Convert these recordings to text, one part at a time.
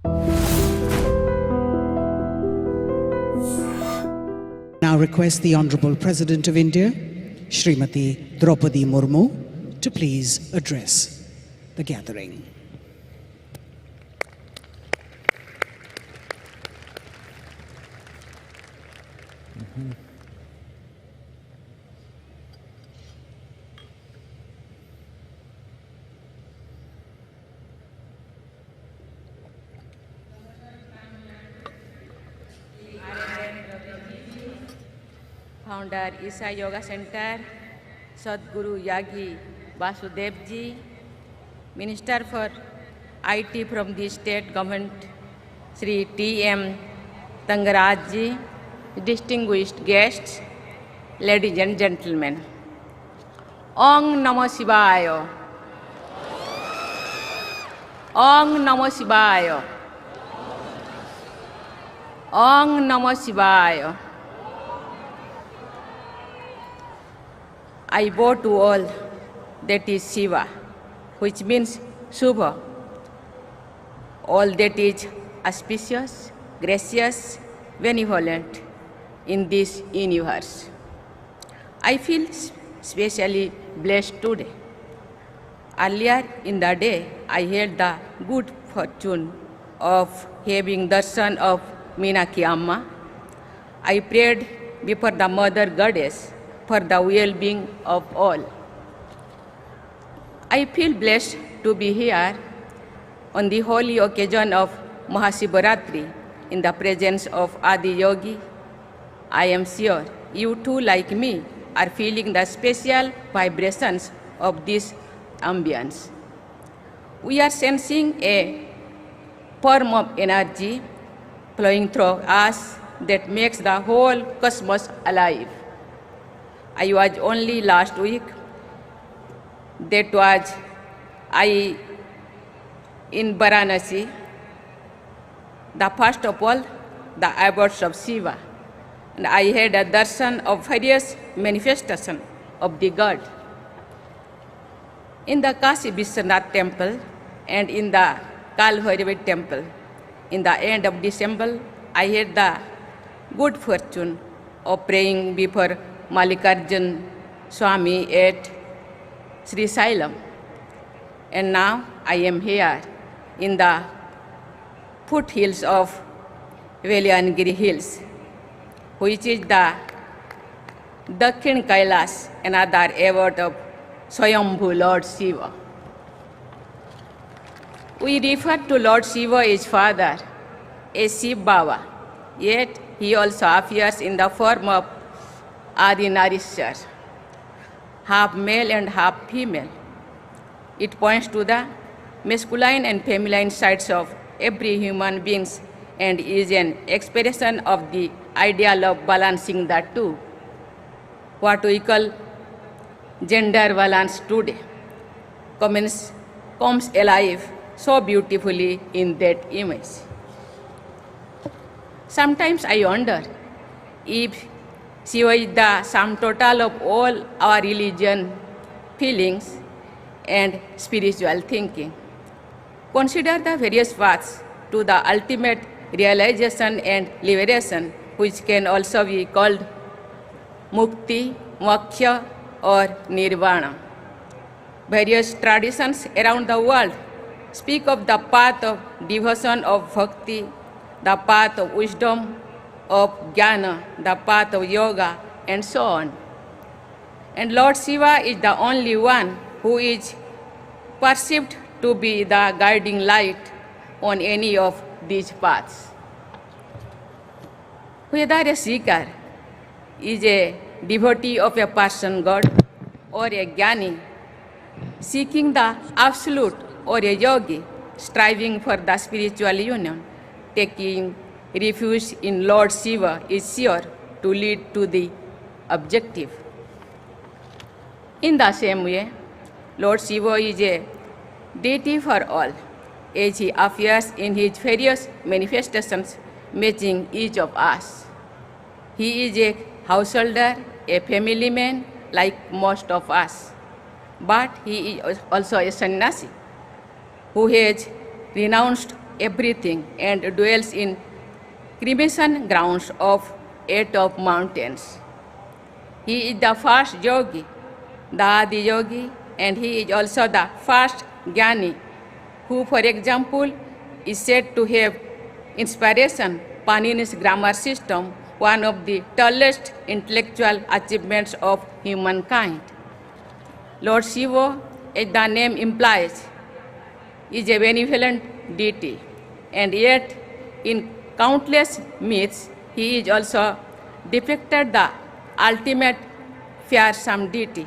Now request the Honorable President of India, Srimati Droupadi Murmu, to please address the gathering. Founder Isa Yoga Center, Sadhguru Yagi Vasudevji, Minister for IT from the State Government, Sri T.M. Tangarajji, distinguished guests, ladies and gentlemen. Om Namo Shivaya. Om Namo Shivaya. Om Namo Shivaya. I bow to all that is Shiva, which means Shubha, all that is auspicious, gracious, benevolent in this universe. I feel especially blessed today. Earlier in the day, I had the good fortune of having darshan of Meenakshi Amma. I prayed before the Mother Goddess for the well-being of all. I feel blessed to be here on the holy occasion of Mahasivaratri in the presence of Adi Yogi. I am sure you too, like me, are feeling the special vibrations of this ambience. We are sensing a form of energy flowing through us that makes the whole cosmos alive. I was only last week, that was I in Varanasi, the first of all, the abodes of Shiva. And I had a darshan of various manifestations of the God. In the Kashi Vishwanath temple and in the Kalbhairavi temple, in the end of December, I had the good fortune of praying before Mallikarjun Swami at Sri Sailam. And now I am here in the foothills of Velyanagiri Hills, which is the Dakhin Kailash, another abode of Swayambhu Lord Shiva. We refer to Lord Shiva as Father, as Shiv Baba, yet he also appears in the form of Adi Narishwar, half male and half female. It points to the masculine and feminine sides of every human being and is an expression of the ideal of balancing the two, what we call gender balance today, comes alive so beautifully in that image. Sometimes I wonder if Shiva is the sum total of all our religion, feelings, and spiritual thinking. Consider the various paths to the ultimate realization and liberation, which can also be called mukti, moksha, or nirvana. Various traditions around the world speak of the path of devotion of bhakti, the path of wisdom, of jnana, the path of yoga, and so on. And Lord Shiva is the only one who is perceived to be the guiding light on any of these paths. Whether a seeker is a devotee of a person God or a jnani seeking the absolute or a yogi striving for the spiritual union, taking refuge in Lord Shiva is sure to lead to the objective. In the same way, Lord Shiva is a deity for all, as he appears in his various manifestations matching each of us. He is a householder, a family man like most of us, but he is also a sannyasi who has renounced everything and dwells in crimson grounds of 8 mountains. He is the first yogi, the Adi yogi, and he is also the first Jnani, who, for example, is said to have inspiration Panini's grammar system, one of the tallest intellectual achievements of humankind. Lord Shiva, as the name implies, is a benevolent deity, and yet in countless myths, he is also depicted the ultimate fearsome deity,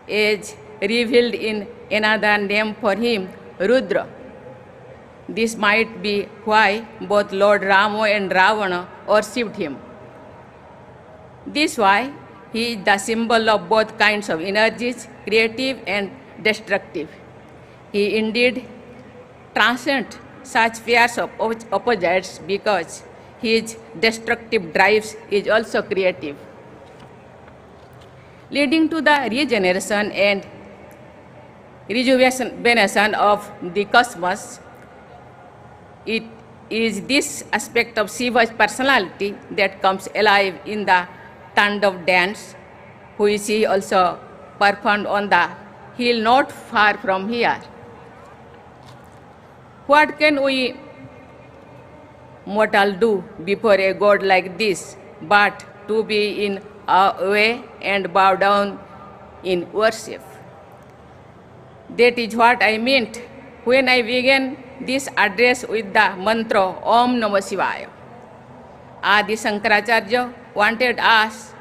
as revealed in another name for him, Rudra. This might be why both Lord Rama and Ravana worshipped him. This is why he is the symbol of both kinds of energies, creative and destructive. He indeed transcends such fears of opposites because his destructive drives is also creative. Leading to the regeneration and rejuvenation of the cosmos, it is this aspect of Shiva's personality that comes alive in the Tandav dance, which he also performed on the hill not far from here. What can we mortal do before a god like this but to be in awe and bow down in worship? That is what I meant when I began this address with the mantra Om Namah Shivaya. Adi Shankaracharya wanted us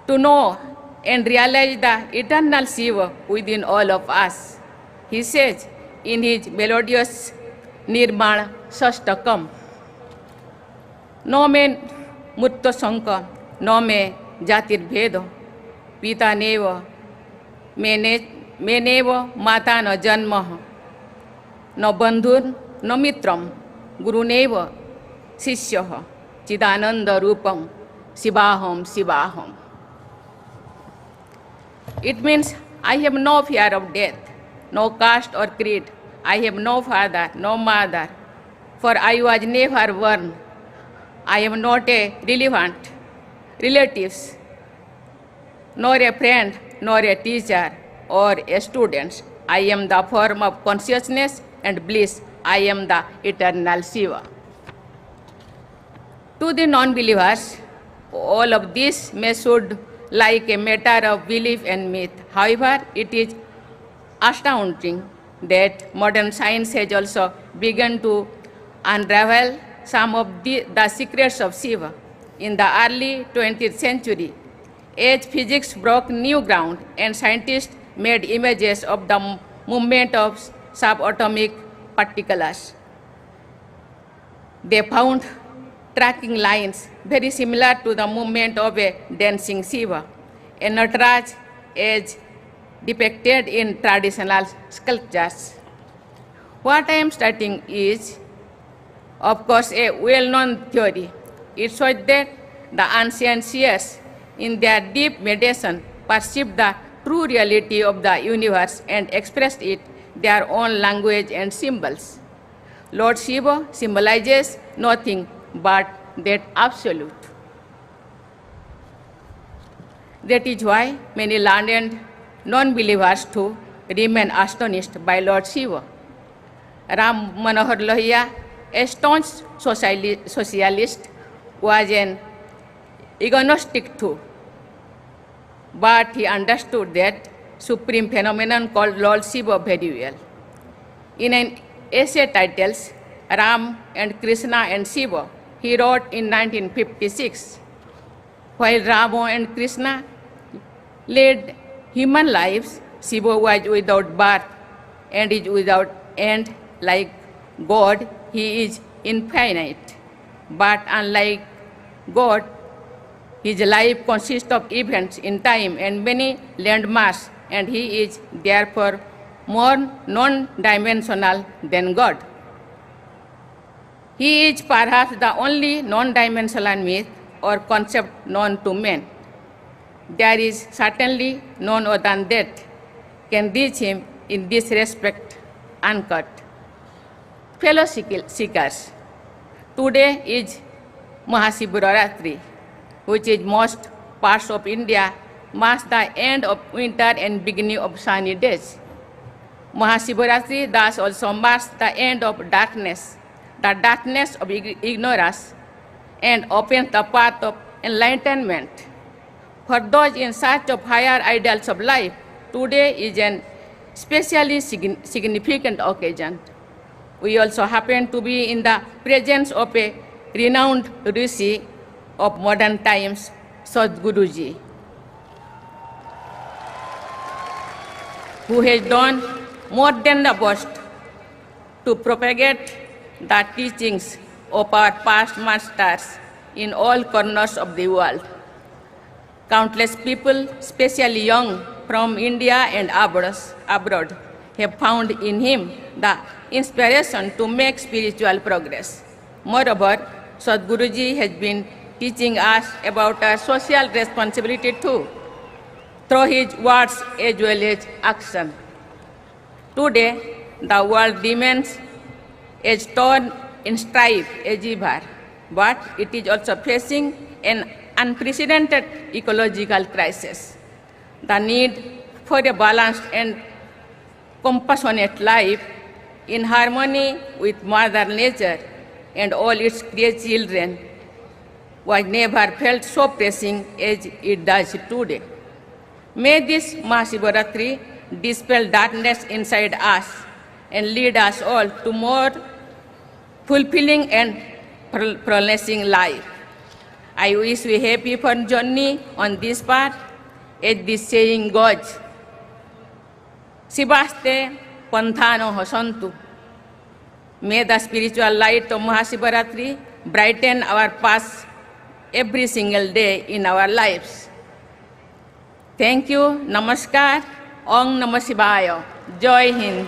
to know and realize the eternal Shiva within all of us. He says in his melodious Nirmala Shastakam, No me mutta sanka, no me jatir bhedo, pita neva, meneva mata no janma, no bandhur, no mitram, guru neva, sishya, chidananda rupam, shivaham, shivaham. It means I have no fear of death, no caste or creed. I have no father, no mother, for I was never born. I am not a relatives, nor a friend, nor a teacher, or a student. I am the form of consciousness and bliss. I am the eternal Shiva. To the non-believers, all of this may sound like a matter of belief and myth. However, it is astounding that modern science has also begun to unravel some of the secrets of Shiva. In the early 20th century, as physics broke new ground and scientists made images of the movement of subatomic particles, they found tracking lines very similar to the movement of a dancing Shiva, a Nataraj as depicted in traditional sculptures. What I am stating is, of course, a well-known theory. It shows that the ancient seers, in their deep meditation, perceived the true reality of the universe and expressed it their own language and symbols. Lord Shiva symbolizes nothing but that absolute. That is why many learned non-believers too remain astonished by Lord Shiva. Ram Manohar Lohia, a staunch socialist, was an agnostic too, but he understood that supreme phenomenon called Lord Shiva very well. In an essay titled Ram and Krishna and Shiva, he wrote in 1956, while Rama and Krishna led human lives, Shiva was without birth and is without end. Like God, he is infinite. But unlike God, his life consists of events in time and many landmarks, and he is therefore more non-dimensional than God. He is perhaps the only non-dimensional myth or concept known to men. There is certainly none other than that can reach him in this respect uncut. fellow seekers, today is Maha, which is most parts of India marks the end of winter and beginning of sunny days. Maha thus also marks the end of darkness, the darkness of ignorance, and opens the path of enlightenment. For those in search of higher ideals of life, today is an especially significant occasion. We also happen to be in the presence of a renowned rishi of modern times, Sadhguru, who has done more than the best to propagate the teachings of our past masters in all corners of the world. Countless people, especially young from India and abroad, have found in him the inspiration to make spiritual progress. Moreover, Sadhguru has been teaching us about our social responsibility too, through his words as well as action. Today, the world remains as torn in strife as ever, but it is also facing an unprecedented ecological crisis. The need for a balanced and compassionate life in harmony with Mother Nature and all its created children was never felt so pressing as it does today. May this Maha dispel darkness inside us and lead us all to more fulfilling and flourishing life. I wish we happy for journey on this path, as this saying goes, Sibaste Panthano Hosantu. May the spiritual light of Maha brighten our paths every single day in our lives. Thank you. Namaskar. Om Namah Shivaya. Jai Hind.